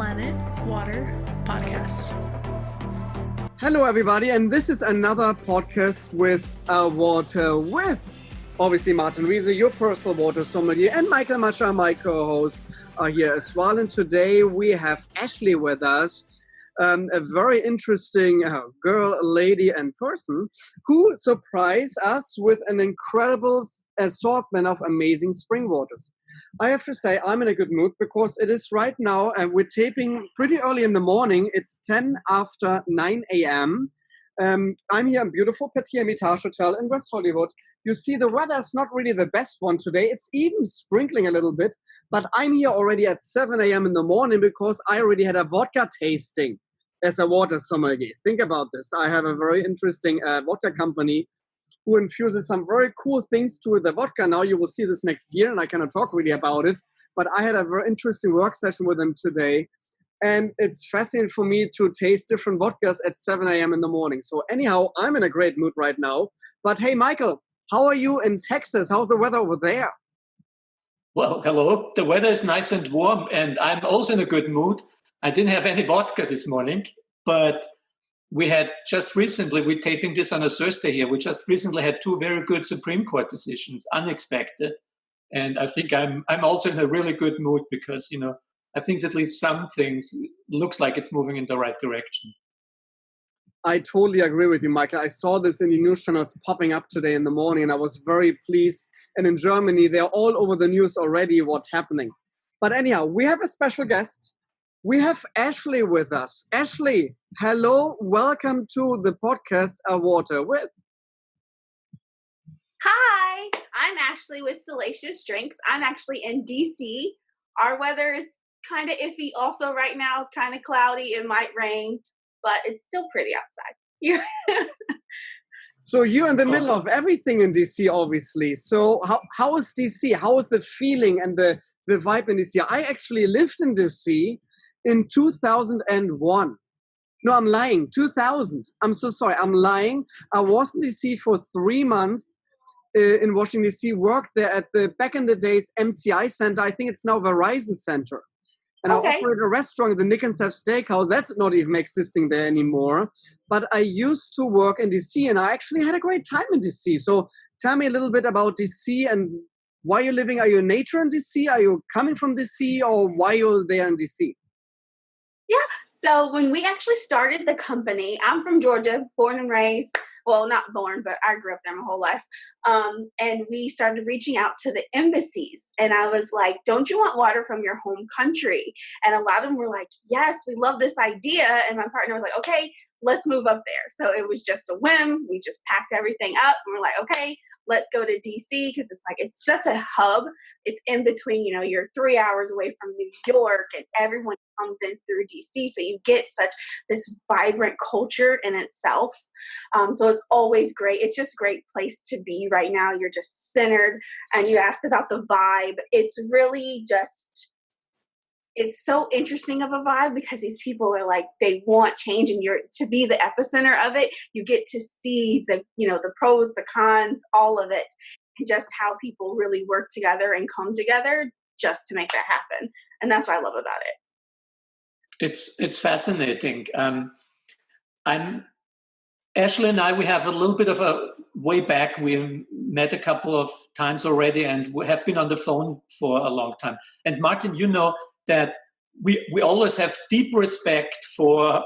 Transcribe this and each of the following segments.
Planet Water Podcast. Hello, everybody, and this is another podcast with Water with, obviously, Martin Riese, your personal water sommelier, and Michael Mascha, my co-host, are here as well. And today we have Ashley with us, a very interesting girl, lady, and person who surprised us with an incredible assortment of amazing spring waters. I have to say I'm in a good mood because it is right now, and we're taping pretty early in the morning. It's 10 after 9 a.m. I'm here in beautiful Petit Hermitage Hotel in West Hollywood. You see, the weather is not really the best one today. It's even sprinkling a little bit, but I'm here already at 7 a.m. in the morning because I already had a vodka tasting as a water sommelier. Think about this. I have a very interesting vodka company who infuses some very cool things to the vodka. Now you will see this next year, and I cannot talk really about it, but I had a very interesting work session with them today, and it's fascinating for me to taste different vodkas at 7 a.m. in the morning. So anyhow, I'm in a great mood right now. But hey, Michael, how are you in Texas? How's the weather over there? Well, hello. The weather is nice and warm, and I'm also in a good mood. I didn't have any vodka this morning, but we had just recently, we're taping this on a Thursday here, we just recently had two very good Supreme Court decisions, unexpected. And I think I'm also in a really good mood because, I think at least some things looks like it's moving in the right direction. I totally agree with you, Michael. I saw this in the news channels popping up today in the morning, and I was very pleased. And in Germany, they're all over the news already what's happening. But anyhow, we have a special guest. We have Ashley with us. Ashley, hello. Welcome to the podcast Water With. Hi, I'm Ashley with Salacious Drinks. I'm actually in DC. Our weather is kind of iffy also right now, kind of cloudy. It might rain, but it's still pretty outside. So you're in the middle of everything in DC, obviously. So how is DC? How is the feeling and the vibe in DC? I actually lived in DC in 2001. No, I'm lying. 2000. I'm so sorry. I'm lying. I was in DC for 3 months in Washington, D.C., worked there at the, back in the days, MCI Center. I think it's now Verizon Center. And okay. I operated a restaurant, the Nick and Seth Steakhouse. That's not even existing there anymore. But I used to work in D.C., and I actually had a great time in D.C. So tell me a little bit about D.C. and why you're living. Are you in nature in D.C.? Are you coming from D.C., or why you're there in D.C.? Yeah, so when we actually started the company, I'm from Georgia, born and raised. Well, not born, but I grew up there my whole life. And we started reaching out to the embassies. And I was like, don't you want water from your home country? And a lot of them were like, yes, we love this idea. And my partner was like, okay, let's move up there. So it was just a whim. We just packed everything up. And we're like, okay, let's go to DC because it's just a hub. It's in between, you're 3 hours away from New York and everyone comes in through DC. So you get this vibrant culture in itself. So it's always great. It's just a great place to be right now. You're just centered. And you asked about the vibe. It's really it's so interesting of a vibe because these people are like, they want change, and you're to be the epicenter of it. You get to see the pros, the cons, all of it, and just how people really work together and come together just to make that happen. And that's what I love about it. It's fascinating. Ashley and I, we have a little bit of a way back. We met a couple of times already, and we have been on the phone for a long time. And Martin, that we always have deep respect for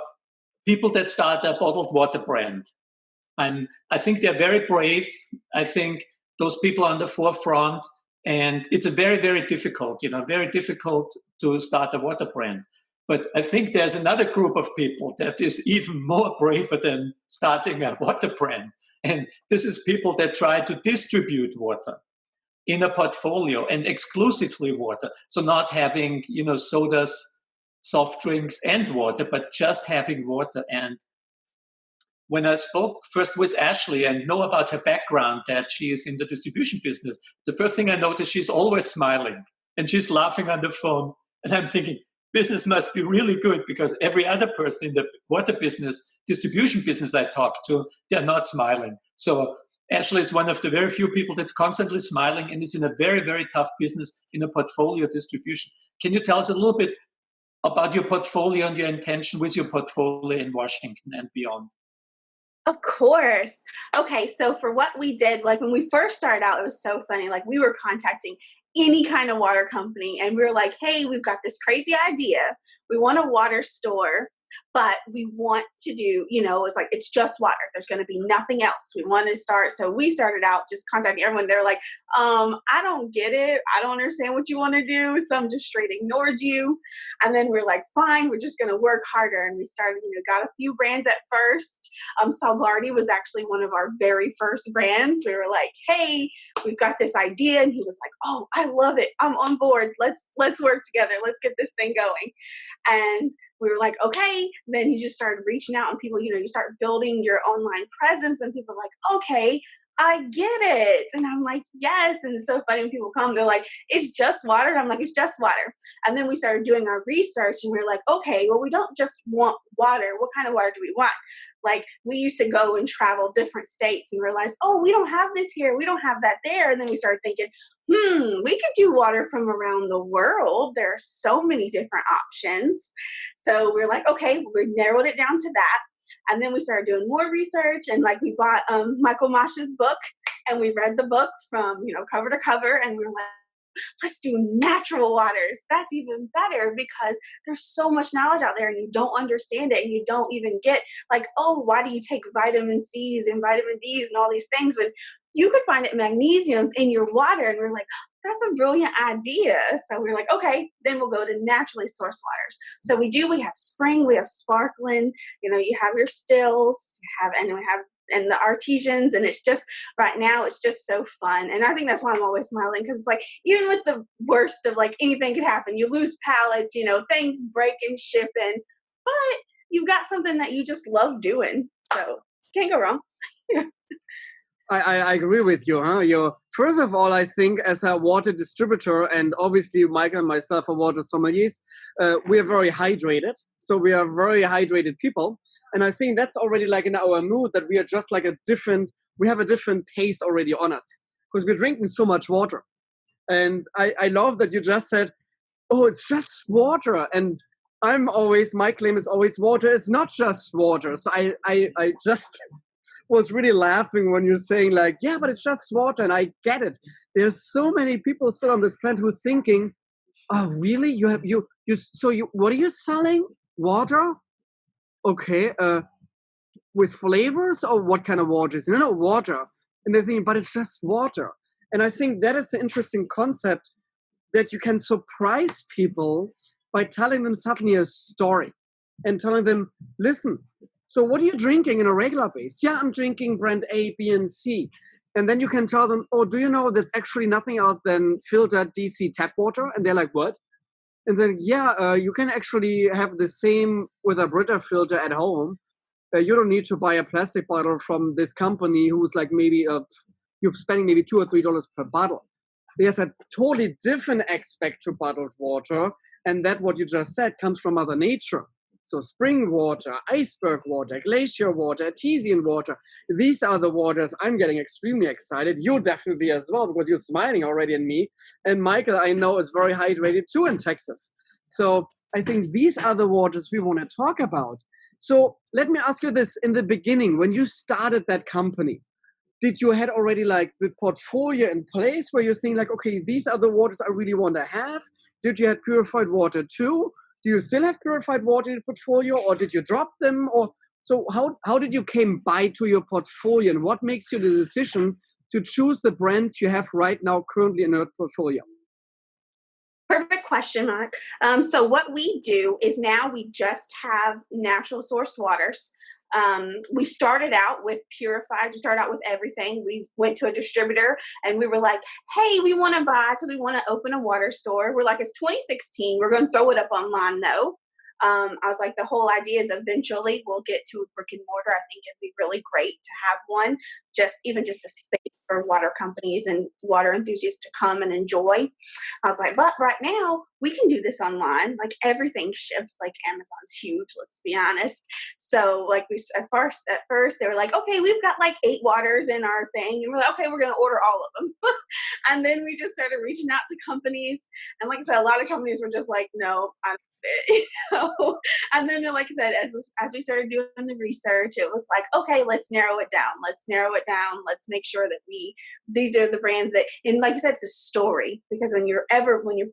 people that start a bottled water brand. I think they're very brave. I think those people are on the forefront, and it's a very, very difficult to start a water brand. But I think there's another group of people that is even more braver than starting a water brand. And this is people that try to distribute water in a portfolio and exclusively water. So not having, sodas, soft drinks and water, but just having water. And when I spoke first with Ashley and know about her background, that she is in the distribution business, the first thing I noticed, she's always smiling and she's laughing on the phone. And I'm thinking, business must be really good because every other person in the water business, distribution business I talk to, they're not smiling. So Ashley is one of the very few people that's constantly smiling and is in a very, very tough business in a portfolio distribution. Can you tell us a little bit about your portfolio and your intention with your portfolio in Washington and beyond. Of course. Okay, so for what we did, like when we first started out, it was so funny. Like we were contacting any kind of water company and we were like, hey, we've got this crazy idea. We want a water store, but we want to do, it's like, it's just water. There's going to be nothing else. We want to start. So we started out just contacting everyone. They're like, I don't get it. I don't understand what you want to do. Some just straight ignored you. And then we're like, fine, we're just going to work harder. And we started, got a few brands at first. Sommelier was actually one of our very first brands. We were like, hey, we've got this idea. And he was like, oh, I love it. I'm on board. Let's work together. Let's get this thing going. And we were like, okay. Then he just started reaching out and people, you start building your online presence and people are like, okay, I get it. And I'm like, yes. And it's so funny when people come, they're like, it's just water. And I'm like, it's just water. And then we started doing our research and we were like, okay, well, we don't just want water. What kind of water do we want? Like we used to go and travel different states and realize, oh, we don't have this here. We don't have that there. And then we started thinking, we could do water from around the world. There are so many different options. So we're like, okay, we narrowed it down to that. And then we started doing more research and like we bought Michael Mascha's book and we read the book from, cover to cover and we were like, let's do natural waters. That's even better because there's so much knowledge out there and you don't understand it and you don't even get like, oh, why do you take vitamin C's and vitamin D's and all these things when you could find it magnesiums in your water? And we're like, that's a brilliant idea. So we're like, okay, then we'll go to naturally sourced waters. So we have spring, we have sparkling, you have your stills, and the artesians, and it's just right now it's just so fun. And I think that's why I'm always smiling because it's like even with the worst of like anything could happen, you lose pallets, things break and shipping, but you've got something that you just love doing. So can't go wrong. I agree with you. First of all, I think as a water distributor, and obviously Michael and myself are water sommeliers, we are very hydrated. So we are very hydrated people. And I think that's already like in our mood that we are just like we have a different pace already on us because we're drinking so much water. And I love that you just said, oh, it's just water. And my claim is always water. It's not just water. So I just was really laughing when you're saying like, yeah, but it's just water. And I get it. There's so many people still on this planet who are thinking, oh, really? What are you selling? Water? Okay. With flavors or what kind of water is it? No, water. And they're thinking, but it's just water. And I think that is the interesting concept that you can surprise people by telling them suddenly a story and telling them, listen, so what are you drinking in a regular base? Yeah, I'm drinking brand A, B, and C. And then you can tell them, oh, do you know that's actually nothing else than filtered DC tap water? And they're like, what? And then, you can actually have the same with a Brita filter at home. You don't need to buy a plastic bottle from this company who's like maybe you're spending maybe $2 or $3 per bottle. There's a totally different aspect to bottled water. And that what you just said comes from Mother Nature. So spring water, iceberg water, glacier water, artesian water. These are the waters I'm getting extremely excited. You definitely as well, because you're smiling already at me. And Michael, I know, is very hydrated too in Texas. So I think these are the waters we want to talk about. So let me ask you this. In the beginning, when you started that company, did you had already like the portfolio in place where you think like, okay, these are the waters I really want to have? Did you have purified water too? Do you still have purified water in your portfolio, or did you drop them? Or so how did you came by to your portfolio, and what makes you the decision to choose the brands you have right now currently in your portfolio? Perfect question, Mark. So what we do is now we just have natural source waters. We started out with purified. We started out with everything. We went to a distributor and we were like, hey, we want to buy because we want to open a water store. We're like, it's 2016. We're going to throw it up online though. I was like, the whole idea is eventually we'll get to a brick and mortar. I think it'd be really great to have one, just a space for water companies and water enthusiasts to come and enjoy. I was like, but right now we can do this online. Like everything ships, like Amazon's huge, let's be honest. So like at first they were like, okay, we've got like 8 waters in our thing. And we're like, okay, we're going to order all of them. And then we just started reaching out to companies. And like I said, a lot of companies were just like, no, I'm and then, like I said, as we started doing the research, it was like, okay, let's narrow it down. Let's make sure that these are the brands that, and like you said, it's a story, because when you're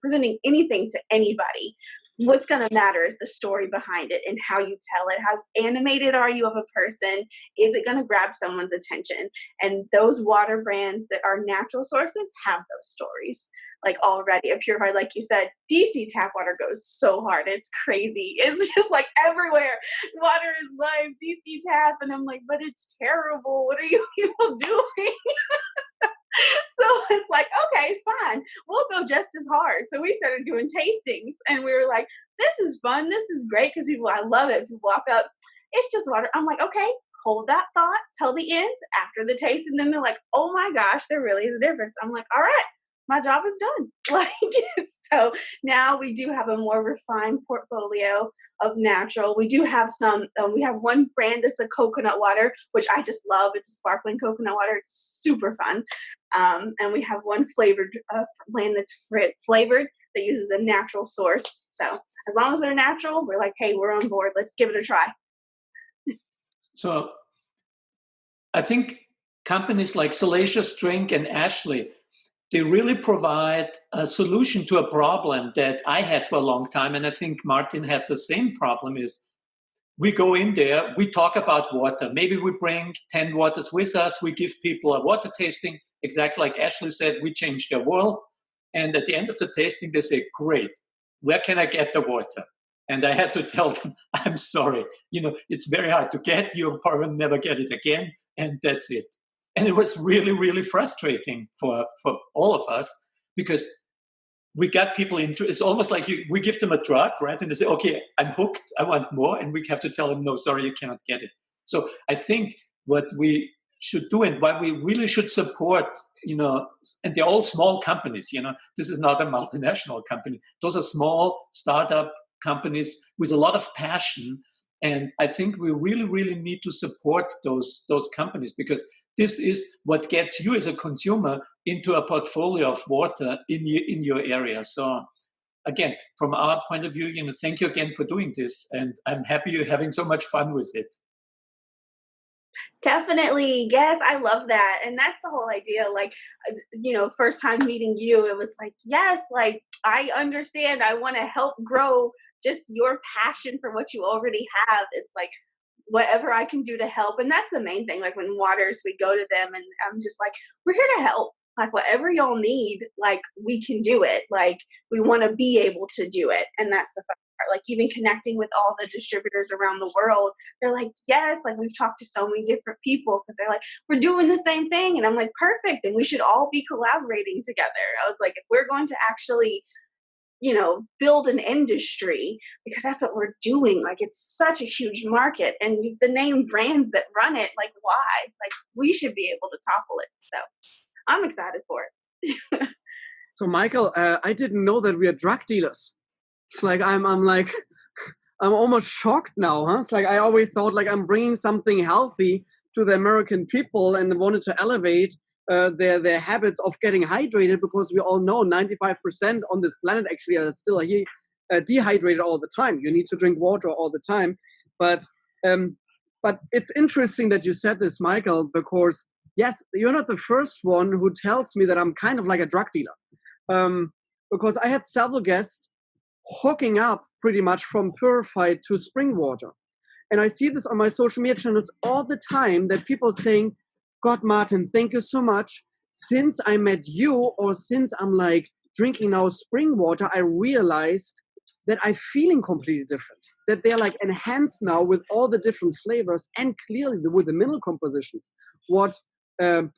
presenting anything to anybody, what's going to matter is the story behind it and how you tell it. How animated are you of a person? Is it going to grab someone's attention? And those water brands that are natural sources have those stories. Like already, a purified, like you said, DC tap water goes so hard. It's crazy. It's just like everywhere. Water is life, DC tap. And I'm like, but it's terrible. What are you people doing? So it's like, okay, fine. We'll go just as hard. So we started doing tastings, and we were like, this is fun. This is great, because I love it. People walk up, it's just water. I'm like, okay, hold that thought till the end after the taste. And then they're like, oh my gosh, there really is a difference. I'm like, all right, my job is done. Like, so now we do have a more refined portfolio of natural. We do have some, we have one brand that's a coconut water, which I just love. It's a sparkling coconut water. It's super fun. And we have one flavored brand that's flavored that uses a natural source. So as long as they're natural, we're like, hey, we're on board. Let's give it a try. So I think companies like Salacious Drink and Ashley, they really provide a solution to a problem that I had for a long time. And I think Martin had the same problem. Is we go in there, we talk about water. Maybe we bring 10 waters with us. We give people a water tasting. Exactly like Ashley said, we change their world. And at the end of the tasting, they say, great, where can I get the water? And I had to tell them, I'm sorry, it's very hard to get. You'll probably never get it again. And that's it. And it was really, really frustrating for all of us, because we got people into, it's almost like we give them a drug, right? And they say, okay, I'm hooked, I want more. And we have to tell them, no, sorry, you cannot get it. So I think what we should do, and why we really should support, and they're all small companies, this is not a multinational company. Those are small startup companies with a lot of passion. And I think we really, really need to support those companies, because this is what gets you as a consumer into a portfolio of water in your area. So again, from our point of view, thank you again for doing this. And I'm happy you're having so much fun with it. Definitely. Yes, I love that. And that's the whole idea. Like, first time meeting you, it was like, yes, like I understand. I want to help grow just your passion for what you already have. It's like, whatever I can do to help. And that's the main thing. Like when Waters, we go to them and I'm just like, we're here to help. Like whatever y'all need, like we can do it. Like we want to be able to do it. And that's the fun part. Like even connecting with all the distributors around the world, they're like, yes, like we've talked to so many different people, because they're like, we're doing the same thing. And I'm like, perfect. And we should all be collaborating together. I was like, if we're going to actually build an industry, because that's what we're doing. Like it's such a huge market, and the name brands that run it, like why? Like we should be able to topple it. So I'm excited for it. So Michael, I didn't know that we are drug dealers. It's like I'm almost shocked now. Huh? It's like I always thought like I'm bringing something healthy to the American people and wanted to elevate their habits of getting hydrated, because we all know 95% on this planet actually are still dehydrated all the time. You need to drink water all the time. But it's interesting that you said this, Michael, because yes, you're not the first one who tells me that I'm kind of like a drug dealer. Because I had several guests hooking up pretty much from purified to spring water. And I see this on my social media channels all the time, that people are saying, God, Martin, thank you so much. Since I met you, or since I'm like drinking now spring water, I realized that I'm feeling completely different. That they're like enhanced now with all the different flavors, and clearly with the mineral compositions. What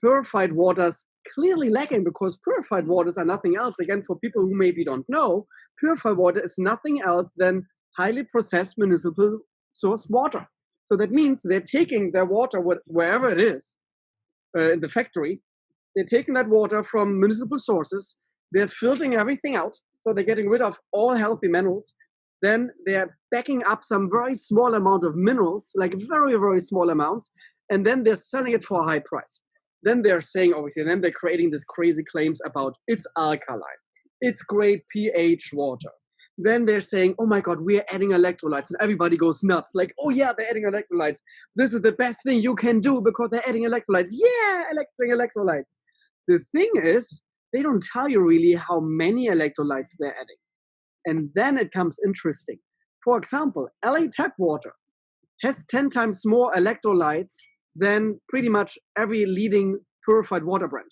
purified waters clearly lacking, because purified waters are nothing else. Again, for people who maybe don't know, purified water is nothing else than highly processed municipal source water. So that means they're taking their water wherever it is, in the factory, they're taking that water from municipal sources, they're filtering everything out. So they're getting rid of all healthy minerals. Then they're backing up some very small amount of minerals, like very, very small amounts, and then they're selling it for a high price. Then they're saying, obviously, and then they're creating these crazy claims about it's alkaline, it's great pH water. Then they're saying, oh my God, we're adding electrolytes, and everybody goes nuts. Like, oh yeah, they're adding electrolytes. This is the best thing you can do because they're adding electrolytes. Yeah, electrolytes. The thing is, they don't tell you really how many electrolytes they're adding. And then it comes interesting. For example, LA tap water has 10 times more electrolytes than pretty much every leading purified water brand.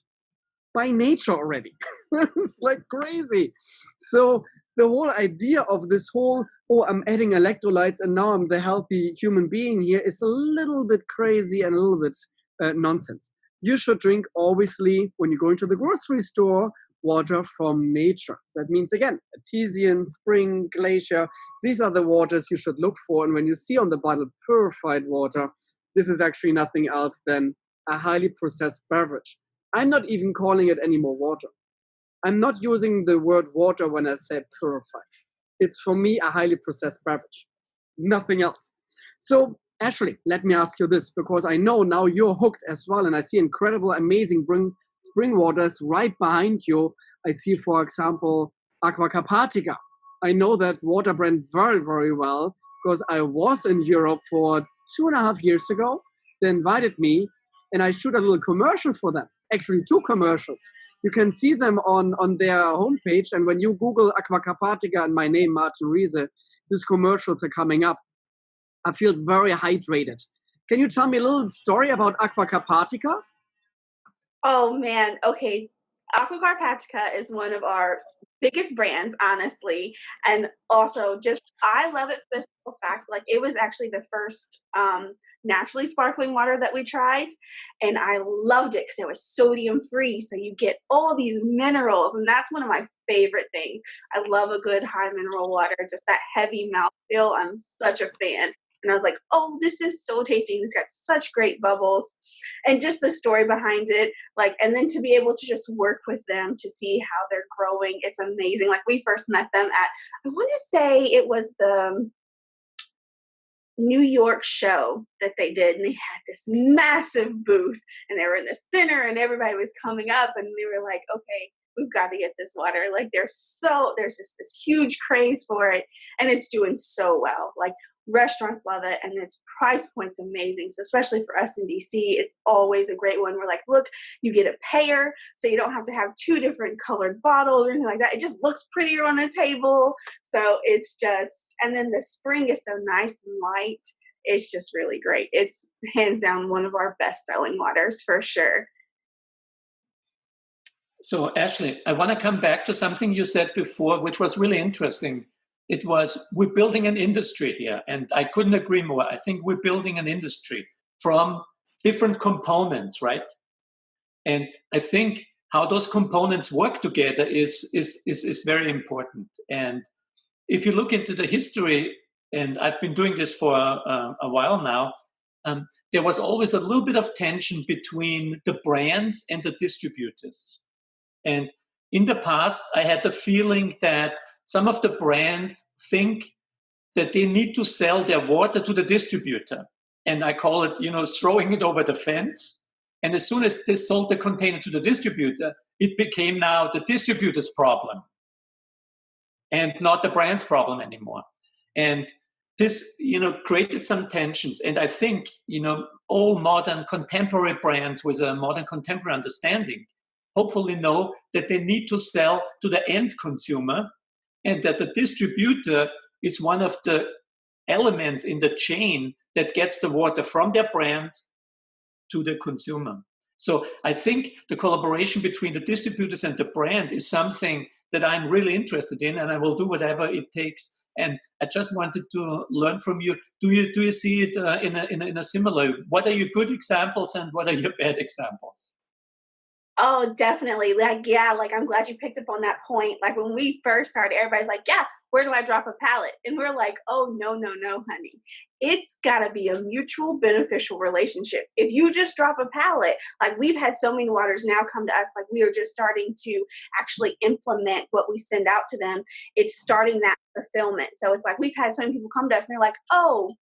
By nature already. It's like crazy. So the whole idea of this whole, oh, I'm adding electrolytes and now I'm the healthy human being here is a little bit crazy and a little bit nonsense. You should drink, obviously, when you go into the grocery store, water from nature. So that means, again, artesian, spring, glacier. These are the waters you should look for. And when you see on the bottle purified water, this is actually nothing else than a highly processed beverage. I'm not even calling it anymore water. I'm not using the word water when I say purified. It's, for me, a highly processed beverage. Nothing else. So, Ashley, let me ask you this, because I know now you're hooked as well, and I see incredible, amazing spring waters right behind you. I see, for example, Oquawka. I know that water brand very, very well, because I was in Europe for 2.5 years ago. They invited me, and I shoot a little commercial for them. Actually, 2 commercials. You can see them on their homepage, and when you Google Oquawka and my name, Martin Riese, these commercials are coming up. I feel very hydrated. Can you tell me a little story about Oquawka? Oh man, okay. Aquacar is one of our biggest brands, honestly, and also just I love it for the simple fact, like it was actually the first naturally sparkling water that we tried, and I loved it because it was sodium free, so you get all these minerals, and that's one of my favorite things. I love a good high mineral water, just that heavy mouthfeel. I'm such a fan. And I was like, oh, this is so tasty. It's got such great bubbles. And just the story behind it. Like, and then to be able to just work with them to see how they're growing. It's amazing. Like we first met them at, I want to say it was the New York show that they did. And they had this massive booth and they were in the center and everybody was coming up and they were like, okay, we've got to get this water. Like there's just this huge craze for it and it's doing so well. Like restaurants love it and its price point's amazing. So especially for us in DC, it's always a great one. We're like, look, you get a pair so you don't have to have 2 different colored bottles or anything like that. It just looks prettier on the table. So it's just, and then the spring is so nice and light. It's just really great. It's hands down one of our best selling waters for sure. So Ashley, I want to come back to something you said before, which was really interesting. It was, we're building an industry here, and I couldn't agree more. I think we're building an industry from different components, right? And I think how those components work together is very important. And if you look into the history, and I've been doing this for a while now, there was always a little bit of tension between the brands and the distributors. And in the past, I had the feeling that some of the brands think that they need to sell their water to the distributor. And I call it, throwing it over the fence. And as soon as they sold the container to the distributor, it became now the distributor's problem and not the brand's problem anymore. And this, created some tensions. And I think, all modern contemporary brands with a modern contemporary understanding hopefully know that they need to sell to the end consumer and that the distributor is one of the elements in the chain that gets the water from their brand to the consumer. So I think the collaboration between the distributors and the brand is something that I'm really interested in, and I will do whatever it takes. And I just wanted to learn from you. Do you see it in a similar? What are your good examples and what are your bad examples? Oh, definitely. Like, yeah, like I'm glad you picked up on that point. Like when we first started, everybody's like, yeah, where do I drop a pallet? And we're like, oh, no, honey. it's got to be a mutual beneficial relationship. If you just drop a pallet, like we've had so many waters now come to us, like we are just starting to actually implement what we send out to them. It's starting that fulfillment. So it's like we've had so many people come to us and they're like, oh,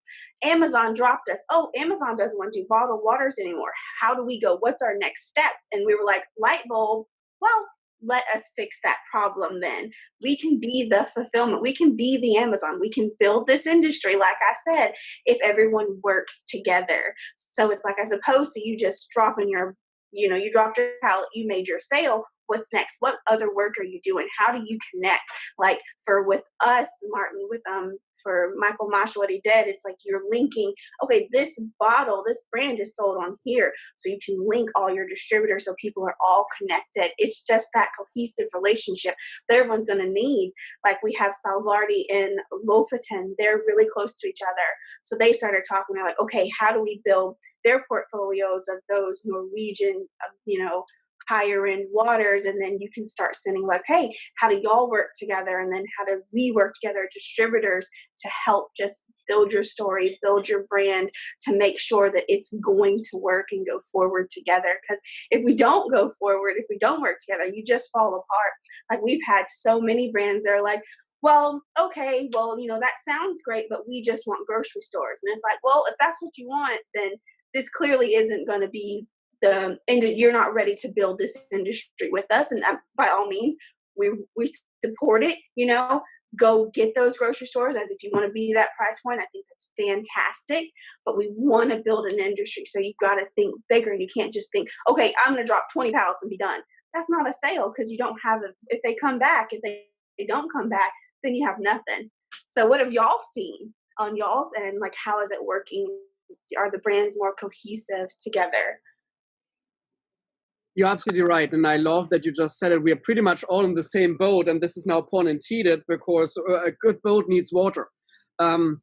Amazon dropped us. Oh, Amazon doesn't want to do bottled waters anymore. How do we go? What's our next steps? And we were like, light bulb. Well, let us fix that problem then. We can be the fulfillment. We can be the Amazon. We can build this industry, like I said, if everyone works together. So it's like, as opposed to you just dropping your, you dropped your pallet, you made your sale. What's next? What other work are you doing? How do you connect? Like with us, Martin, for Michael Mascha, what he did is like you're linking, okay, this bottle, this brand is sold on here. So you can link all your distributors so people are all connected. It's just that cohesive relationship that everyone's going to need. Like we have Salvardi and Lofoten, they're really close to each other. So they started talking, they're like, okay, how do we build their portfolios of those Norwegian, higher end waters, and then you can start sending like, hey, how do y'all work together, and then how do we work together, distributors, to help just build your story, build your brand, to make sure that it's going to work and go forward together. Because if we don't go forward, if we don't work together, you just fall apart. Like we've had so many brands that are like, well, okay, well, that sounds great, but we just want grocery stores. And it's like, well, if that's what you want, then this clearly isn't going to be you're not ready to build this industry with us. And by all means, we support it, go get those grocery stores. And if you want to be that price point, I think that's fantastic, but we want to build an industry. So you've got to think bigger, and you can't just think, okay, I'm going to drop 20 pallets and be done. That's not a sale, because you don't have if they come back, if they don't come back, then you have nothing. So what have y'all seen on y'all's end? Like, how is it working? Are the brands more cohesive together? You're absolutely right. And I love that you just said it. We are pretty much all in the same boat. And this is now pun intended, because a good boat needs water. And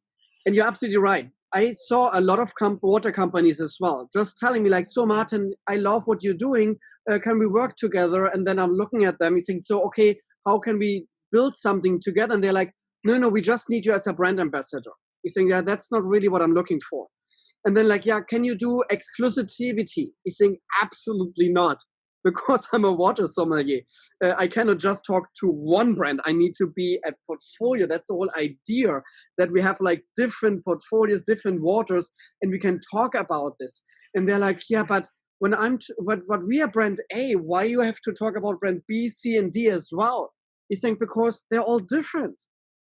you're absolutely right. I saw a lot of water companies as well, just telling me like, so Martin, I love what you're doing. Can we work together? And then I'm looking at them. You think, so, okay, how can we build something together? And they're like, no, we just need you as a brand ambassador. You think, yeah, that's not really what I'm looking for. And then like, yeah, can you do exclusivity? You think, absolutely not, because I'm a water sommelier. I cannot just talk to one brand. I need to be a portfolio. That's the whole idea, that we have like different portfolios, different waters, and we can talk about this. And they're like, yeah, but when what we are brand A, why you have to talk about brand B, C, and D as well? You think, because they're all different.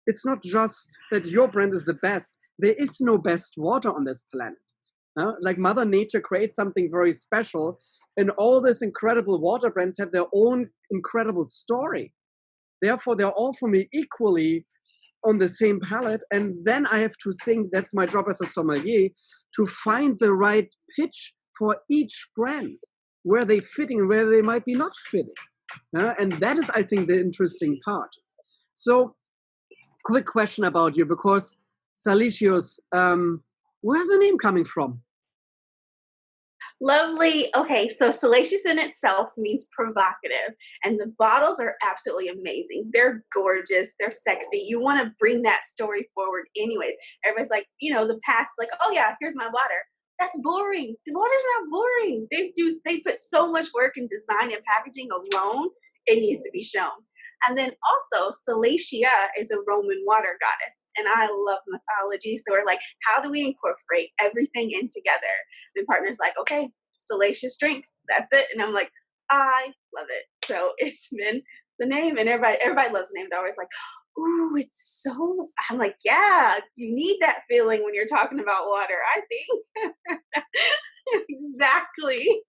It's not just that your brand is the best. There is no best water on this planet. Like Mother Nature creates something very special, and all these incredible water brands have their own incredible story. Therefore, they're all for me equally on the same palette. And then I have to think, that's my job as a sommelier, to find the right pitch for each brand, where they fitting and where they might be not fitting. And that is, I think, the interesting part. So, quick question about you, because Salacious, where's the name coming from? Lovely. Okay, so salacious in itself means provocative, and the bottles are absolutely amazing. They're gorgeous. They're sexy. You want to bring that story forward anyways. Everybody's like, the past, like, oh yeah, here's my water. That's boring. The water's not boring. They put so much work in design and packaging alone. It needs to be shown. And then also, Salacia is a Roman water goddess, and I love mythology. So we're like, how do we incorporate everything in together? My partner's like, okay, Salacious Drinks, that's it. And I'm like, I love it. So it's been the name, and everybody loves the name. They're always like, ooh, it's so. I'm like, yeah, you need that feeling when you're talking about water, I think. Exactly.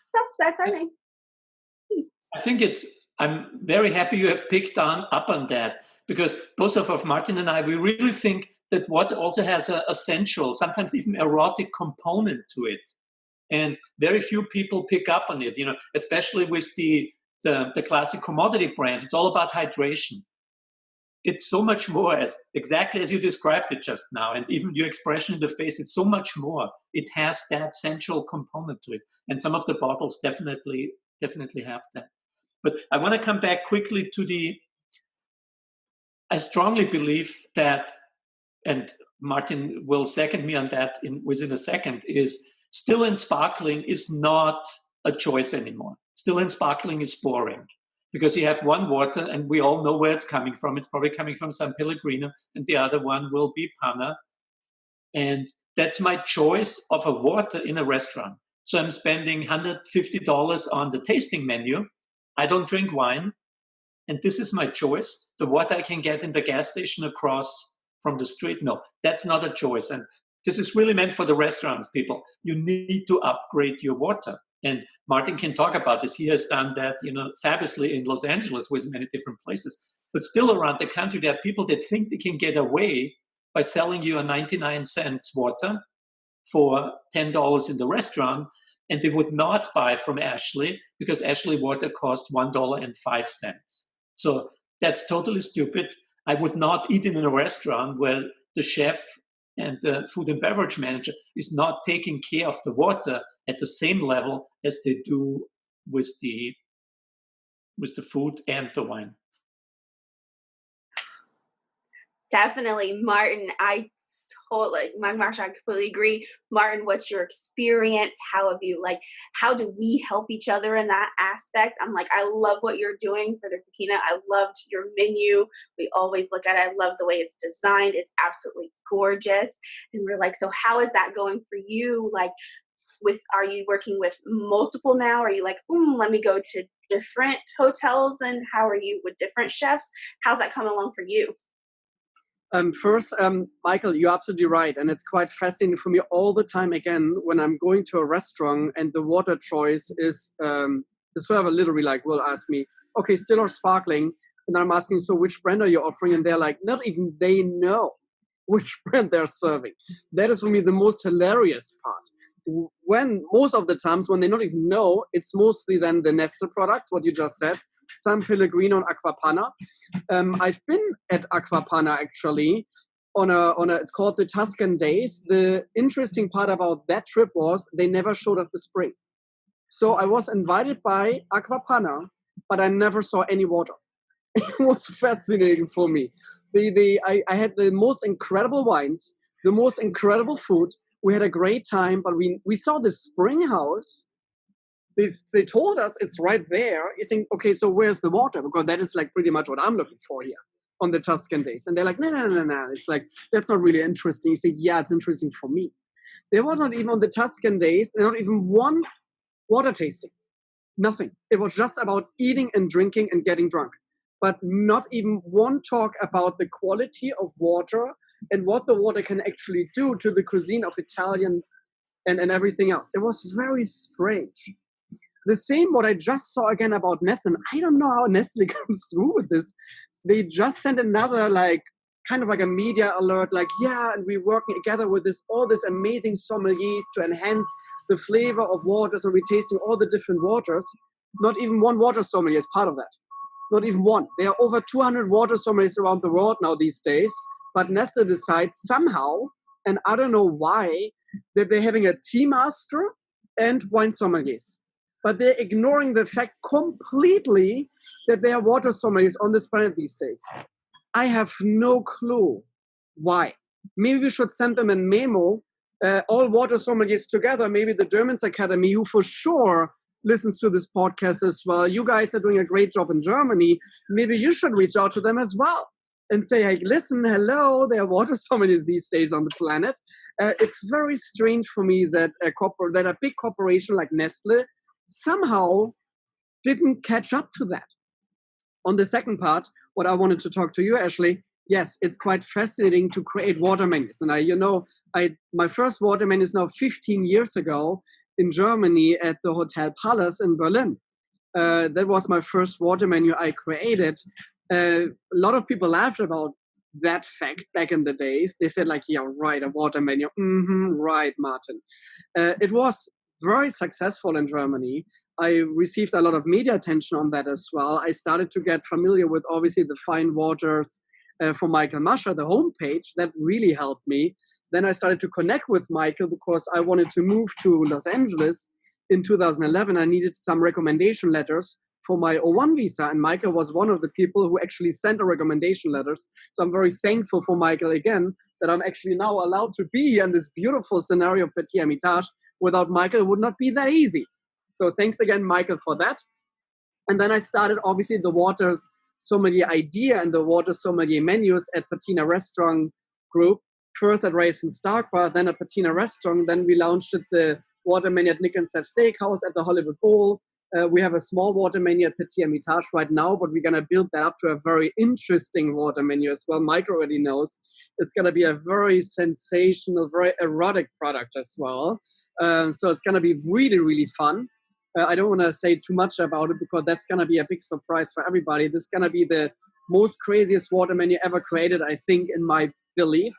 So that's our name. I think I'm very happy you have picked up on that, because both of Martin and I, we really think that water also has a sensual, sometimes even erotic component to it. And very few people pick up on it, especially with the classic commodity brands. It's all about hydration. It's so much more, exactly as you described it just now, and even your expression in the face, it's so much more. It has that sensual component to it. And some of the bottles definitely have that. But I want to come back quickly to I strongly believe that, and Martin will second me on that within a second, is still and sparkling is not a choice anymore. Still and sparkling is boring because you have one water and we all know where it's coming from. It's probably coming from San Pellegrino and the other one will be Pana. And that's my choice of a water in a restaurant. So I'm spending $150 on the tasting menu. I don't drink wine. And this is my choice. The water I can get in the gas station across from the street. No, that's not a choice. And this is really meant for the restaurants, people. You need to upgrade your water. And Martin can talk about this. He has done that, fabulously in Los Angeles with many different places. But still around the country, there are people that think they can get away by selling you a 99 cents water for $10 in the restaurant. And they would not buy from Ashley because Ashley water costs $1.05. So that's totally stupid. I would not eat in a restaurant where the chef and the food and beverage manager is not taking care of the water at the same level as they do with the food and the wine. Definitely, Martin. Michael Mascha, I completely agree. Martin, what's your experience? How do we help each other in that aspect? I love what you're doing for the Patina. I loved your menu. We always look at it. I love the way it's designed. It's absolutely gorgeous. And we're like, so how is that going for you? Are you working with multiple now? Are you let me go to different hotels? And how are you with different chefs? How's that coming along for you? First, Michael, you're absolutely right. And it's quite fascinating for me all the time, again, when I'm going to a restaurant and the water choice is, the server literally will ask me, okay, still or sparkling? And I'm asking, so which brand are you offering? And they're like, not even they know which brand they're serving. That is for me the most hilarious part. When most of the times when they don't even know, it's mostly then the Nestle product, what you just said, San Pellegrino and Oquawka. I've been at Oquawka actually on a it's called the Tuscan Days. The interesting part about that trip was they never showed us the spring. So I was invited by Oquawka, but I never saw any water. It was fascinating for me. I had the most incredible wines, the most incredible food. We had a great time, but we saw this spring house. They told us it's right there. You think, okay, so where's the water? Because that is pretty much what I'm looking for here on the Tuscan Days. And they're like, no. It's that's not really interesting. You say, yeah, it's interesting for me. There was not even on the Tuscan Days, not even one water tasting. Nothing. It was just about eating and drinking and getting drunk. But not even one talk about the quality of water and what the water can actually do to the cuisine of Italian and everything else. It was very strange. The same what I just saw again about Nestle. I don't know how Nestle comes through with this. They just sent another kind of a media alert, and we're working together with all this amazing sommeliers to enhance the flavor of waters, and we're tasting all the different waters. Not even one water sommelier is part of that. Not even one. There are over 200 water sommeliers around the world now these days, but Nestle decides somehow, and I don't know why, that they're having a tea master and wine sommeliers. But they're ignoring the fact completely that there are water sommeliers on this planet these days. I have no clue why. Maybe we should send them a memo, all water sommeliers together, maybe the Germans Academy, who for sure listens to this podcast as well. You guys are doing a great job in Germany. Maybe you should reach out to them as well and say, hey, listen, hello, there are water sommeliers these days on the planet. It's very strange for me that a big corporation like Nestle somehow didn't catch up to that. On the second part, what I wanted to talk to you, Ashley, yes, it's quite fascinating to create water menus. And my first water menu is now 15 years ago in Germany at the Hotel Palace in Berlin. That was my first water menu I created. A lot of people laughed about that fact back in the days. They said yeah, right, a water menu. Right, Martin. It was very successful in Germany. I received a lot of media attention on that as well. I started to get familiar with obviously the fine waters for Michael Mascha, the homepage. That really helped me. Then I started to connect with Michael because I wanted to move to Los Angeles in 2011. I needed some recommendation letters for my O1 visa, and Michael was one of the people who actually sent the recommendation letters. So I'm very thankful for Michael again that I'm actually now allowed to be in this beautiful scenario of Petit Hermitage. Without Michael, it would not be that easy. So thanks again, Michael, for that. And then I started, obviously, the water sommelier idea and the water sommelier menus at Patina Restaurant Group. First at Race and Stark Bar, then at Patina Restaurant. Then we launched the water menu at Nick and Seth Steakhouse at the Hollywood Bowl. We have a small water menu at Petit Hermitage right now, but we're going to build that up to a very interesting water menu as well. Mike already knows. It's going to be a very sensational, very erotic product as well. So it's going to be really, really fun. I don't want to say too much about it because that's going to be a big surprise for everybody. This is going to be the most craziest water menu ever created, I think, in my belief.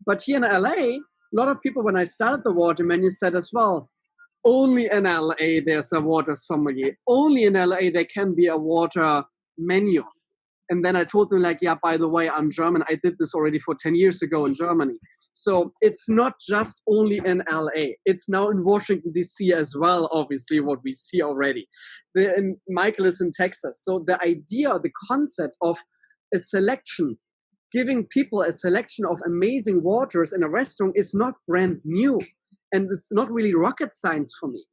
But here in LA, a lot of people, when I started the water menu, said as well, only in LA there's a water sommelier. Only in LA there can be a water menu. And then I told them, like, yeah, by the way, I'm German. I did this already for 10 years ago in Germany. So it's not just only in LA. It's now in Washington, D.C. as well, obviously, what we see already. Michael is in Texas. So the idea, the concept of a selection, giving people a selection of amazing waters in a restaurant is not brand new. And it's not really rocket science for me.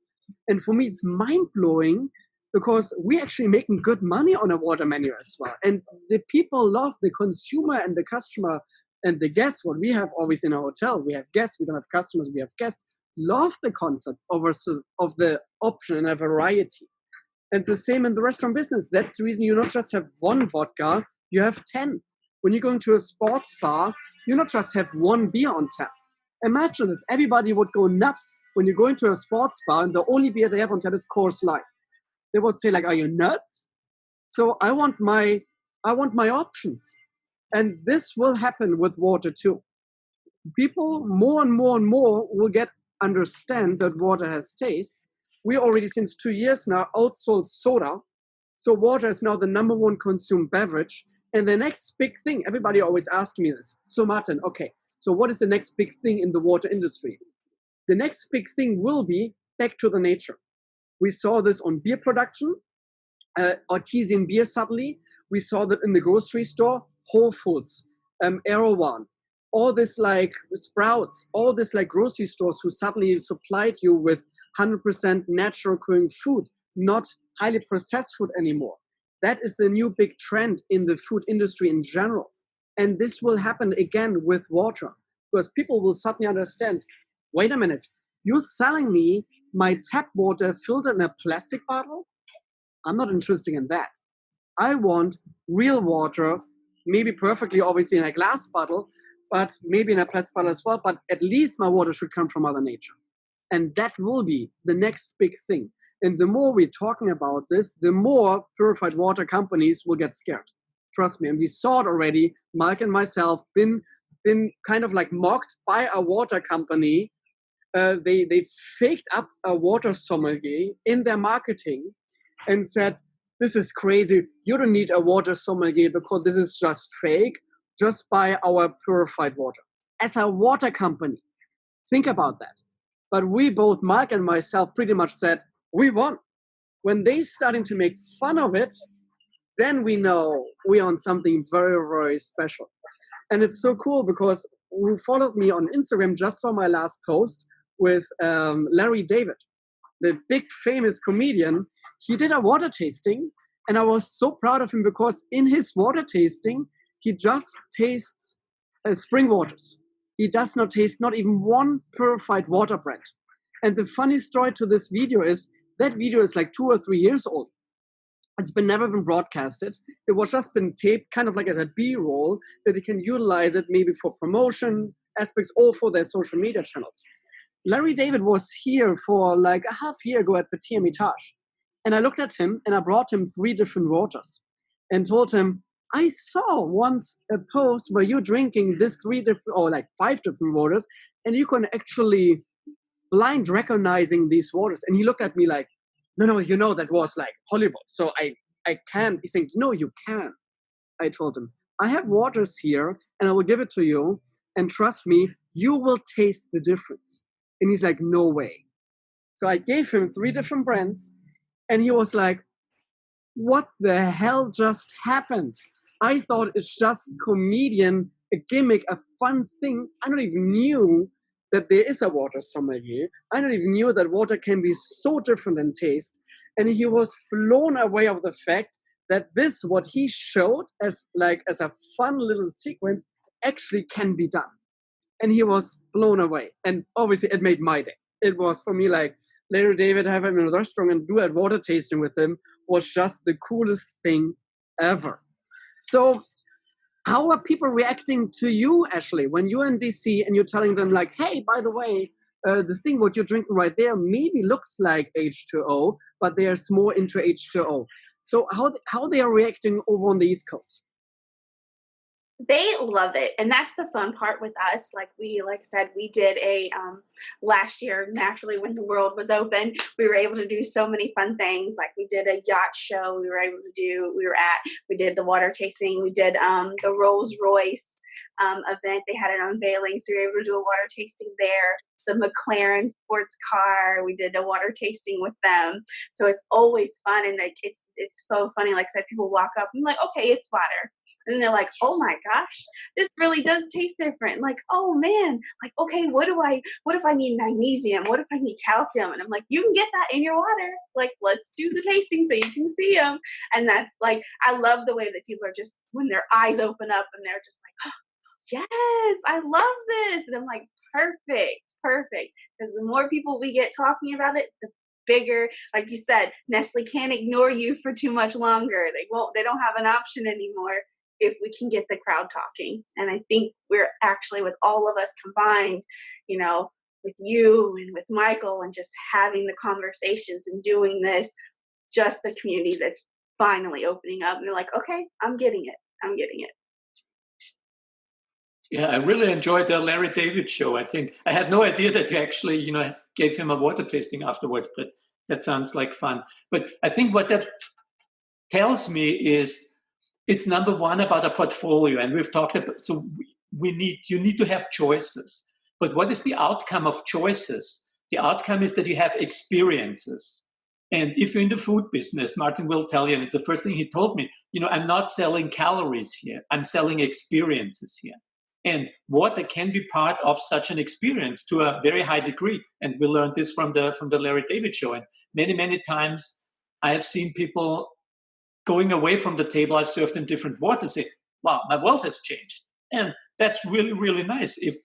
And for me, it's mind-blowing because we're actually making good money on a water menu as well. And the people love, the consumer and the customer and the guests, what we have always in a hotel, we have guests, we don't have customers, we have guests, love the concept of the option and a variety. And the same in the restaurant business. That's the reason you not just have one vodka, you have 10. When you're going to a sports bar, you not just have one beer on tap. Imagine that everybody would go nuts when you go into a sports bar and the only beer they have on tap is Coors Light. They would say, like, are you nuts? So I want my options. And this will happen with water too. People more and more and more will understand that water has taste. We already, since 2 years now, outsold soda. So water is now the number one consumed beverage. And the next big thing, everybody always asks me this. So Martin, okay, so what is the next big thing in the water industry? The next big thing will be back to the nature. We saw this on beer production, artesian beer suddenly. We saw that in the grocery store, Whole Foods, Erewhon, all this like Sprouts, all this like grocery stores who suddenly supplied you with 100% natural occurring food, not highly processed food anymore. That is the new big trend in the food industry in general. And this will happen again with water because people will suddenly understand, wait a minute, you're selling me my tap water filtered in a plastic bottle? I'm not interested in that. I want real water, maybe perfectly obviously in a glass bottle, but maybe in a plastic bottle as well. But at least my water should come from Mother Nature. And that will be the next big thing. And the more we're talking about this, the more purified water companies will get scared. Trust me. And we saw it already. Mike and myself been kind of like mocked by a water company. They faked up a water sommelier in their marketing and said, this is crazy. You don't need a water sommelier because this is just fake. Just buy our purified water. As a water company, think about that. But we both, Mark and myself, pretty much said, we won. When they starting to make fun of it, then we know we're on something very, very special. And it's so cool because who followed me on Instagram just saw my last post with Larry David, the big famous comedian. He did a water tasting, and I was so proud of him because in his water tasting, he just tastes spring waters. He does not taste not even one purified water brand. And the funny story to this video is that video is like 2 or 3 years old. It's never been broadcasted. It was just been taped kind of like as a B-roll that they can utilize it maybe for promotion aspects or for their social media channels. Larry David was here for like a half year ago at Petit Hermitage. And I looked at him and I brought him 3 different waters and told him, I saw once a post where you're drinking this 3 different or like 5 different waters and you can actually blind recognizing these waters. And he looked at me like, no, you know, that was like Hollywood. So I can't. He's saying, no, you can. I told him, I have waters here and I will give it to you. And trust me, you will taste the difference. And he's like, no way. So I gave him 3 different brands. And he was like, what the hell just happened? I thought it's just comedian, a gimmick, a fun thing. I don't even knew that there is a water sommelier. I don't even knew that water can be so different in taste. And he was blown away of the fact that this, what he showed as a fun little sequence, actually can be done. And he was blown away. And obviously it made my day. It was for me like, Larry David, have him in a restaurant and do a water tasting with him was just the coolest thing ever. So how are people reacting to you, Ashley, when you're in DC and you're telling them like, hey, by the way, the thing what you're drinking right there maybe looks like H2O, but there's more into H2O. So how they are reacting over on the East Coast? They love it. And that's the fun part with us. Like I said, we did a, last year, naturally, when the world was open, we were able to do so many fun things. Like we did a yacht show. We did the water tasting. We did the Rolls Royce event. They had an unveiling. So we were able to do a water tasting there. The McLaren sports car, we did a water tasting with them. So it's always fun. And like, it's so funny. Like I said, people walk up and I'm like, okay, it's water. And they're like, oh my gosh, this really does taste different. Like, oh man, like, okay, what if I need magnesium? What if I need calcium? And I'm like, you can get that in your water. Like, let's do the tasting so you can see them. And that's like, I love the way that people are just, when their eyes open up and they're just like, oh, yes, I love this. And I'm like, perfect. Because the more people we get talking about it, the bigger, like you said, Nestle can't ignore you for too much longer. They don't have an option anymore if we can get the crowd talking. And I think we're actually, with all of us combined, you know, with you and with Michael and just having the conversations and doing this, just the community that's finally opening up. And they're like, okay, I'm getting it. Yeah, I really enjoyed the Larry David show. I think I had no idea that you actually, gave him a water tasting afterwards, but that sounds like fun. But I think what that tells me is it's number one about a portfolio. And we've talked about, so you need to have choices. But what is the outcome of choices? The outcome is that you have experiences. And if you're in the food business, Martin will tell you, and the first thing he told me, I'm not selling calories here. I'm selling experiences here. And water can be part of such an experience to a very high degree. And we learned this from the Larry David show. And many, many times I have seen people going away from the table. I've served them different water, say, wow, my world has changed. And that's really, really nice if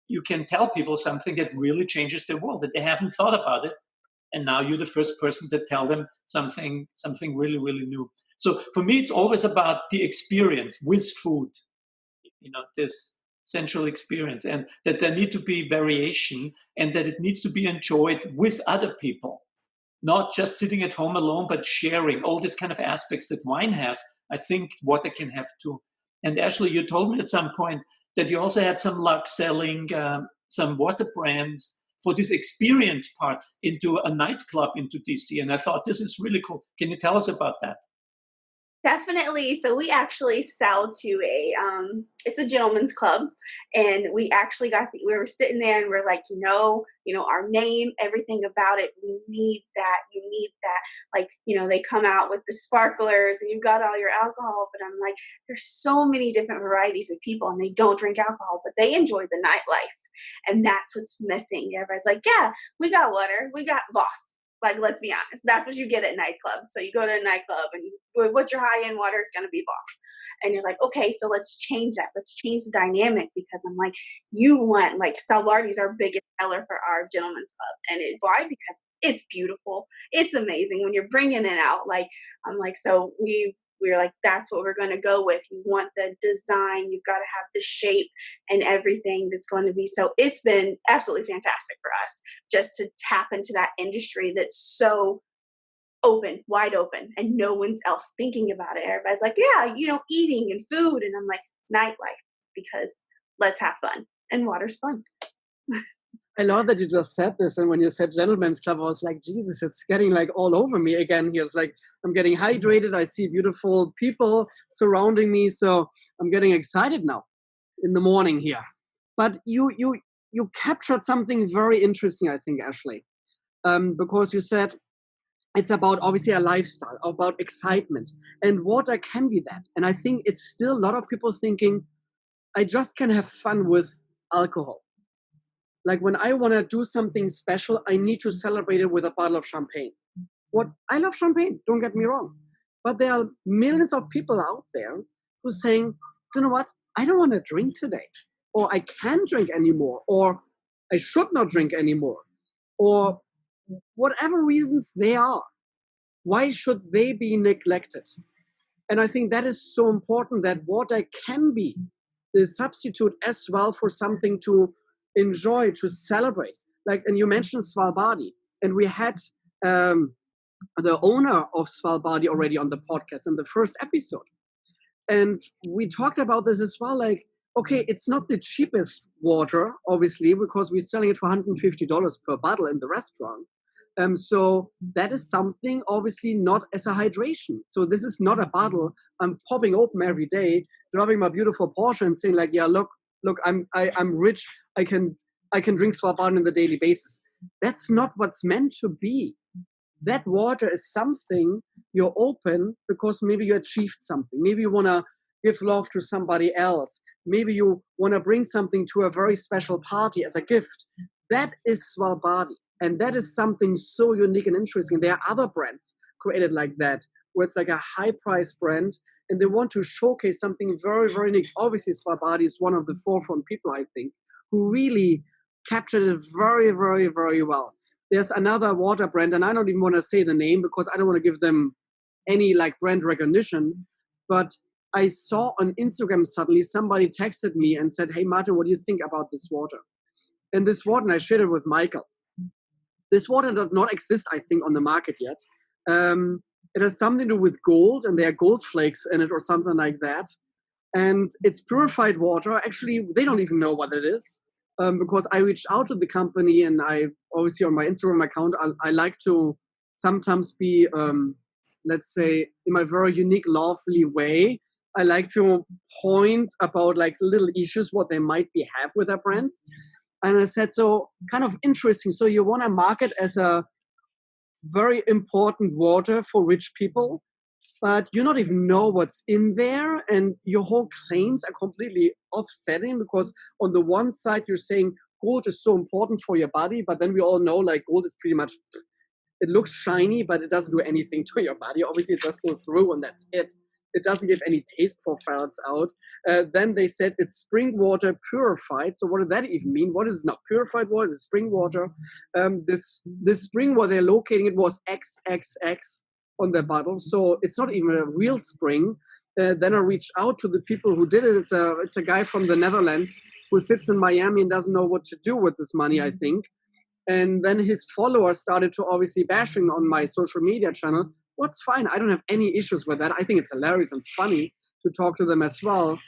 you can tell people something that really changes their world, that they haven't thought about it. And now you're the first person to tell them something really, really new. So for me, it's always about the experience with food. This central experience, and that there need to be variation and that it needs to be enjoyed with other people, not just sitting at home alone, but sharing all these kind of aspects that wine has. I think water can have too. And Ashley, you told me at some point that you also had some luck selling some water brands for this experience part into a nightclub into DC. And I thought, this is really cool. Can you tell us about that? Definitely. So we actually sell to it's a gentleman's club, and we actually we were sitting there and we're like, our name, everything about it, we need that. You need that. Like, they come out with the sparklers and you've got all your alcohol, but I'm like, there's so many different varieties of people and they don't drink alcohol, but they enjoy the nightlife. And that's what's missing. Everybody's like, yeah, we got water, we got Voss. Like, let's be honest, that's what you get at nightclubs. So you go to a nightclub and what's your high-end water? It's going to be Voss. And you're like, okay, so let's change that. Let's change the dynamic, because I'm like, Salvardi's our biggest seller for our gentleman's club. And why? Because it's beautiful. It's amazing when you're bringing it out. Like, I'm like, so we're like, that's what we're going to go with. You want the design, you've got to have the shape and everything that's going to be. So it's been absolutely fantastic for us just to tap into that industry that's so open, wide open, and no one's else thinking about it. Everybody's like, yeah, eating and food. And I'm like, nightlife, because let's have fun. And water's fun. I love that you just said this, and when you said gentleman's club, I was like, Jesus, it's getting like all over me again here. It's like I'm getting hydrated. I see beautiful people surrounding me, so I'm getting excited now in the morning here. But you captured something very interesting, I think, Ashley, because you said It's about obviously a lifestyle, about excitement. And water can be that. And I think it's still a lot of people thinking, I just can have fun with alcohol. Like when I want to do something special, I need to celebrate it with a bottle of champagne. What I love champagne, don't get me wrong. But there are millions of people out there who are saying, you know what? I don't want to drink today. Or I can't drink anymore. Or I should not drink anymore. Or whatever reasons they are. Why should they be neglected? And I think that is so important, that water can be the substitute as well for something to enjoy, to celebrate. Like, and you mentioned Svalbard, and we had the owner of Svalbard already on the podcast in the first episode. And we talked about this as well, like, okay, it's not the cheapest water, obviously, because we're selling it for $150 per bottle in the restaurant. So that is something obviously not as a hydration. So this is not a bottle I'm popping open every day, driving my beautiful Porsche and saying like, yeah, look, I'm rich. I can drink Svalbard on the daily basis. That's not what's meant to be. That water is something you're open because maybe you achieved something. Maybe you want to give love to somebody else. Maybe you want to bring something to a very special party as a gift. That is Svalbard. And that is something so unique and interesting. There are other brands created like that, where it's like a high price brand and they want to showcase something very, very unique. Obviously, Svalbard is one of the forefront people, I think, who really captured it very, very, very well. There's another water brand, and I don't even want to say the name because I don't want to give them any like brand recognition. But I saw on Instagram suddenly somebody texted me and said, hey, Martin, what do you think about this water? And this water, and I shared it with Michael. This water does not exist, I think, on the market yet. It has something to do with gold, and there are gold flakes in it or something like that. And it's purified water. Actually, they don't even know what it is because I reached out to the company, and I obviously on my Instagram account, I like to sometimes be, let's say, in my very unique, lovely way, I like to point about like little issues, what they might be have with their brands. And I said, so kind of interesting. So you want to market as a very important water for rich people, but you not even know what's in there. And your whole claims are completely offsetting because on the one side, you're saying gold is so important for your body. But then we all know like gold is pretty much, it looks shiny, but it doesn't do anything to your body. Obviously, it just goes through and that's it. It doesn't give any taste profiles out. Then they said it's spring water purified. So what does that even mean? What is not purified water? It's spring water. This spring where they're locating it was XXX on their bottle. So it's not even a real spring. Then I reached out to the people who did it. It's a guy from the Netherlands who sits in Miami and doesn't know what to do with this money, I think. And then his followers started to obviously bashing on my social media channel. What's fine. I don't have any issues with that. I think it's hilarious and funny to talk to them as well.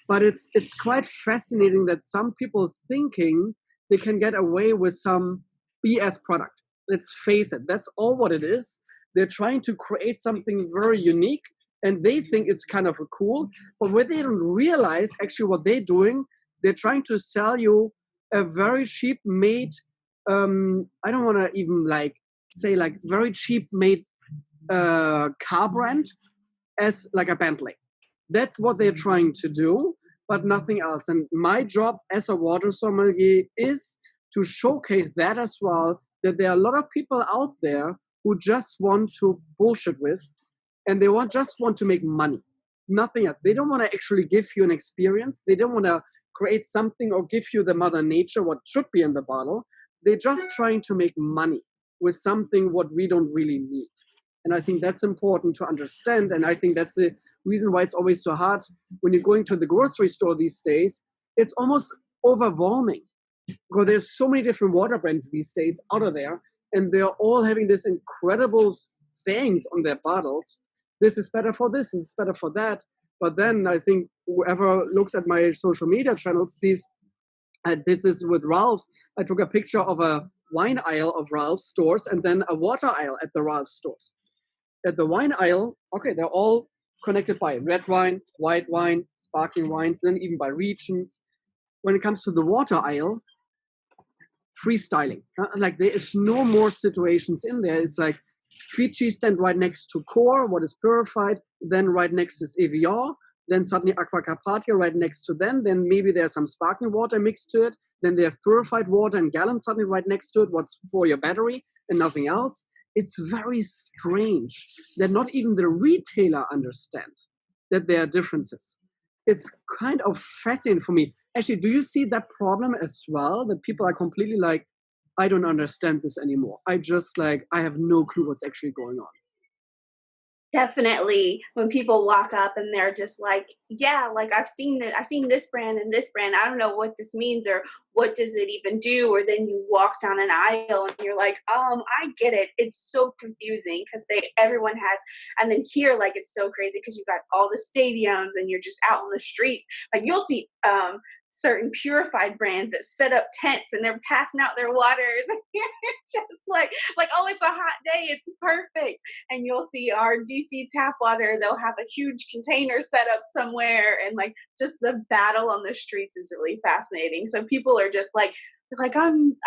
But it's quite fascinating that some people thinking they can get away with some BS product. Let's face it. That's all what it is. They're trying to create something very unique and they think it's kind of cool. But what they don't realize actually what they're doing, they're trying to sell you a very cheap made, I don't want to even like say like very cheap made car brand as like a Bentley. That's what they're trying to do, but nothing else. And my job as a water sommelier is to showcase that as well, that there are a lot of people out there who just want to bullshit with, and they just want to make money. Nothing else. They don't want to actually give you an experience. They don't want to create something or give you the mother nature, what should be in the bottle. They're just trying to make money with something what we don't really need. And I think that's important to understand. And I think that's the reason why it's always so hard when you're going to the grocery store these days. It's almost overwhelming because there's so many different water brands these days out of there. And they're all having this incredible sayings on their bottles. This is better for this and it's better for that. But then I think whoever looks at my social media channels sees, I did this with Ralph's. I took a picture of a wine aisle of Ralph's stores and then a water aisle at the Ralph's stores. At the wine aisle, okay, they're all connected by red wine, white wine, sparkling wines, and then even by regions. When it comes to the water aisle, freestyling. Like there is no more situations in there. It's like Fiji stand right next to core, what is purified. Then right next is EVR. Then suddenly Oquawka right next to them. Then maybe there's some sparkling water mixed to it. Then they have purified water and gallons suddenly right next to it, what's for your battery and nothing else. It's very strange that not even the retailer understand that there are differences. It's kind of fascinating for me. Actually, do you see that problem as well? That people are completely like, I don't understand this anymore. I have no clue what's actually going on. Definitely, when people walk up and they're just like, yeah, like I've seen this brand and this brand. I don't know what this means or what does it even do? Or then you walk down an aisle and you're like, I get it. It's so confusing because everyone has, and then here, like, it's so crazy because you've got all the stadiums and you're just out on the streets. Like you'll see certain purified brands that set up tents and they're passing out their waters. Just like, oh, it's a hot day, it's perfect. And you'll see our DC tap water, they'll have a huge container set up somewhere, and like just the battle on the streets is really fascinating. So people are just like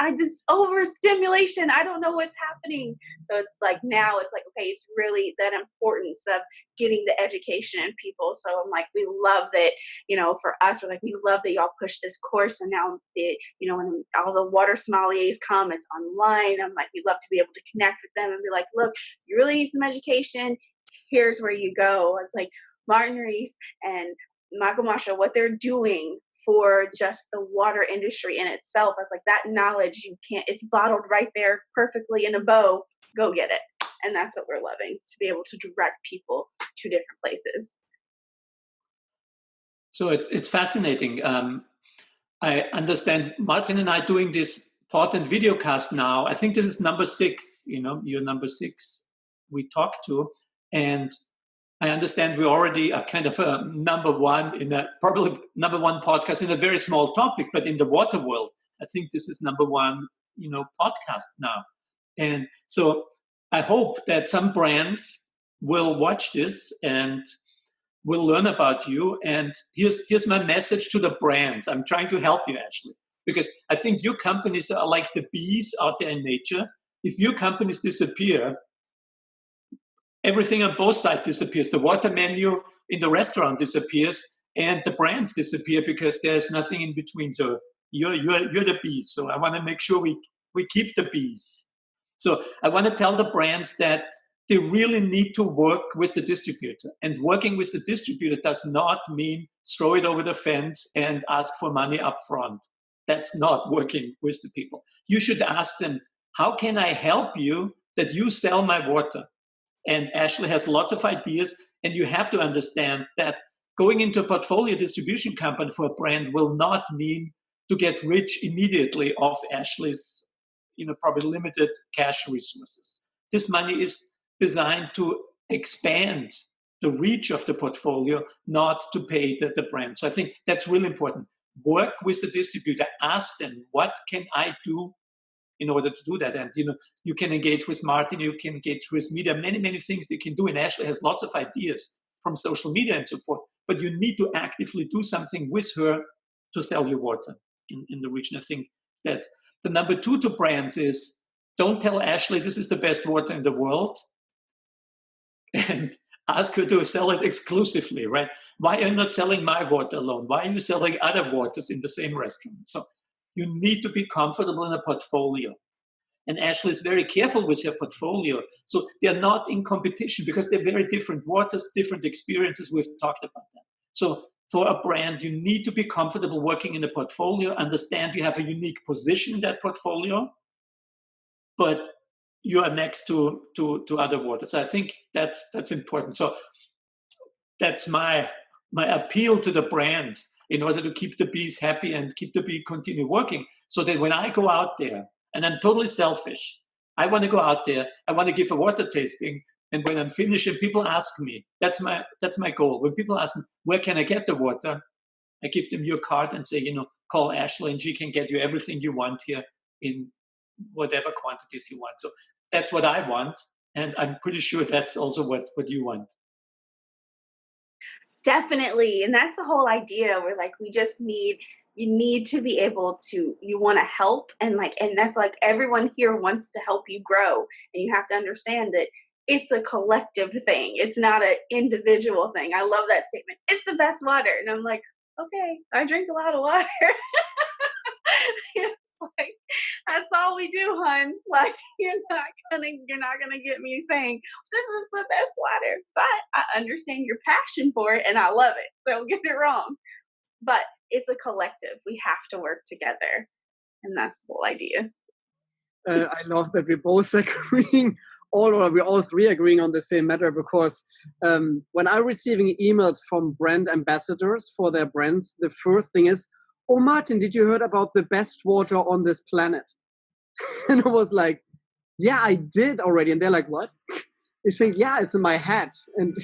I just overstimulation. I don't know what's happening. So it's like now it's like, okay, it's really that importance of getting the education in people. So I'm like, we love that, for us, we're like, we love that y'all push this course. And now when all the water sommeliers come, it's online. I'm like, we'd love to be able to connect with them and be like, look, you really need some education. Here's where you go. It's like Martin Riese and Michael Mascha, what they're doing for just the water industry in itself. It's like that knowledge, it's bottled right there perfectly in a bow. Go get it. And that's what we're loving, to be able to direct people to different places. So it's fascinating. I understand Martin and I doing this pod and video cast now. I think this is number 6, you're number 6 we talked to. And I understand we already are kind of probably number one podcast in a very small topic, but in the water world, I think this is number 1, podcast now. And so I hope that some brands will watch this and will learn about you. And here's my message to the brands. I'm trying to help you, Ashley, because I think your companies are like the bees out there in nature. If your companies disappear, everything on both sides disappears. The water menu in the restaurant disappears, and the brands disappear because there's nothing in between. So you're the bees. So I want to make sure we keep the bees. So I want to tell the brands that they really need to work with the distributor. And working with the distributor does not mean throw it over the fence and ask for money up front. That's not working with the people. You should ask them, how can I help you that you sell my water? And Ashley has lots of ideas, and you have to understand that going into a portfolio distribution company for a brand will not mean to get rich immediately off Ashley's, probably limited cash resources. This money is designed to expand the reach of the portfolio, not to pay the brand. So I think that's really important. Work with the distributor. Ask them, what can I do in order to do that? And, you can engage with Martin, you can engage with media, many, many things they can do. And Ashley has lots of ideas from social media and so forth. But you need to actively do something with her to sell your water in the region. I think that the number 2 to brands is, don't tell Ashley this is the best water in the world and ask her to sell it exclusively, right? Why are you not selling my water alone? Why are you selling other waters in the same restaurant? So you need to be comfortable in a portfolio. And Ashley is very careful with her portfolio. So they're not in competition because they're very different waters, different experiences. We've talked about that. So for a brand, you need to be comfortable working in a portfolio, understand you have a unique position in that portfolio, but you are next to other waters. I think that's important. So that's my appeal to the brands in order to keep the bees happy and keep the bee continue working. So that when I go out there, and I'm totally selfish, I want to go out there, I want to give a water tasting, and when I'm finished and people ask me, that's my goal. When people ask me, where can I get the water? I give them your card and say, call Ashley and she can get you everything you want here in whatever quantities you want. So that's what I want. And I'm pretty sure that's also what you want. Definitely. And that's the whole idea. We're like, we just need you need to be able to, you want to help, and that's like everyone here wants to help you grow, and you have to understand that it's a collective thing. It's not an individual thing. I love that statement. It's the best water. And I'm like, okay, I drink a lot of water. It's like, that's all we do, hun. Like, you're not gonna get me saying this is the best water. But I understand your passion for it and I love it. Don't get it wrong. But it's a collective. We have to work together. And that's the whole idea. I love that we're both agreeing, we're all three agreeing on the same matter, because when I'm receiving emails from brand ambassadors for their brands, the first thing is, oh, Martin, did you heard about the best water on this planet? And I was like, yeah, I did already. And they're like, what? They think, yeah, it's in my head. And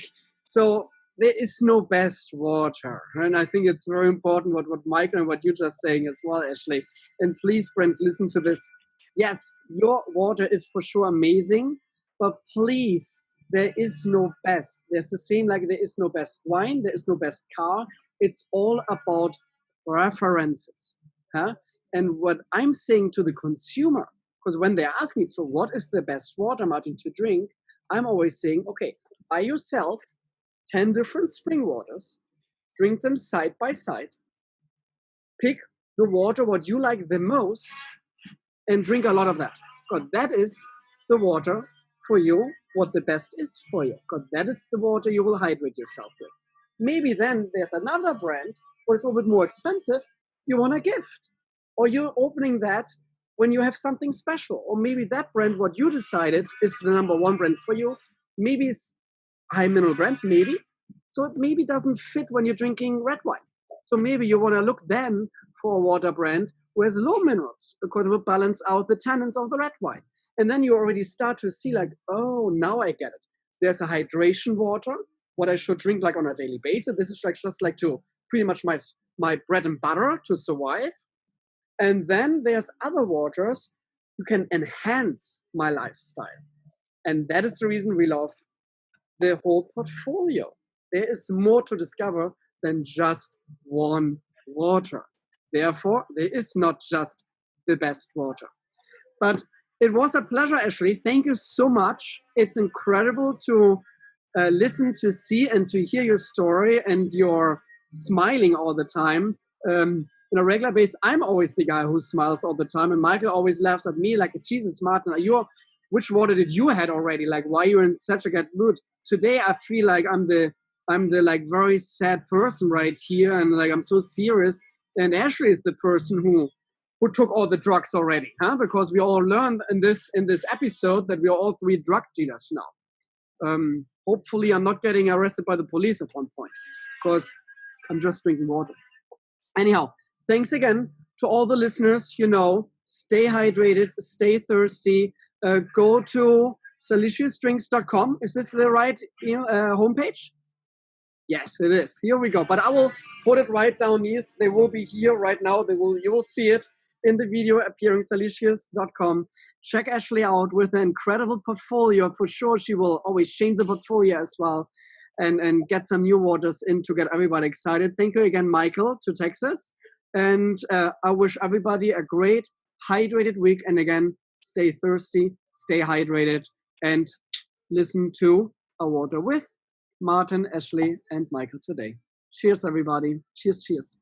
so there is no best water. And I think it's very important what Michael and what you're just saying as well, Ashley. And please, friends, listen to this. Yes, your water is for sure amazing, but please, there is no best. There's the same like there is no best wine, there is no best car. It's all about preferences. Huh? And what I'm saying to the consumer, because when they ask me, so what is the best water, Martin, to drink? I'm always saying, okay, buy yourself 10 different spring waters, drink them side by side, pick the water what you like the most, and drink a lot of that. Because that is the water for you, what the best is for you. Because that is the water you will hydrate yourself with. Maybe then there's another brand where it's a little bit more expensive, you want a gift. Or you're opening that when you have something special. Or maybe that brand, what you decided is the number one brand for you. Maybe it's a high mineral brand, maybe. So it maybe doesn't fit when you're drinking red wine. So maybe you want to look then for a water brand who has low minerals, because it will balance out the tannins of the red wine. And then you already start to see like, oh, now I get it. There's a hydration water, what I should drink like on a daily basis. This is like just like to pretty much my bread and butter to survive. And then there's other waters who can enhance my lifestyle. And that is the reason we love the whole portfolio. There is more to discover than just one water. Therefore, there is not just the best water. But it was a pleasure, Ashley. Thank you so much. It's incredible to listen, to see, and to hear your story, and your smiling all the time. On a regular basis, I'm always the guy who smiles all the time, and Michael always laughs at me like, Jesus, Martin, which water did you had already? Like, why you're in such a good mood? Today, I feel like I'm the like very sad person right here, and like I'm so serious. And Ashley is the person who took all the drugs already, huh? Because we all learned in this episode that we are all three drug dealers now. Hopefully, I'm not getting arrested by the police at one point, because I'm just drinking water. Anyhow, thanks again to all the listeners. Stay hydrated, stay thirsty. Go to salaciousdrinks.com. Is this the right homepage? Yes, it is. Here we go. But I will put it right down here. They will be here right now. You will see it in the video appearing, salacious.com. Check Ashley out with an incredible portfolio. For sure, she will always change the portfolio as well, and get some new waters in to get everybody excited. Thank you again, Michael, to Texas. And I wish everybody a great, hydrated week. And again, stay thirsty, stay hydrated, and listen to A Water with Martin, Ashley, and Michael today. Cheers, everybody. Cheers, cheers.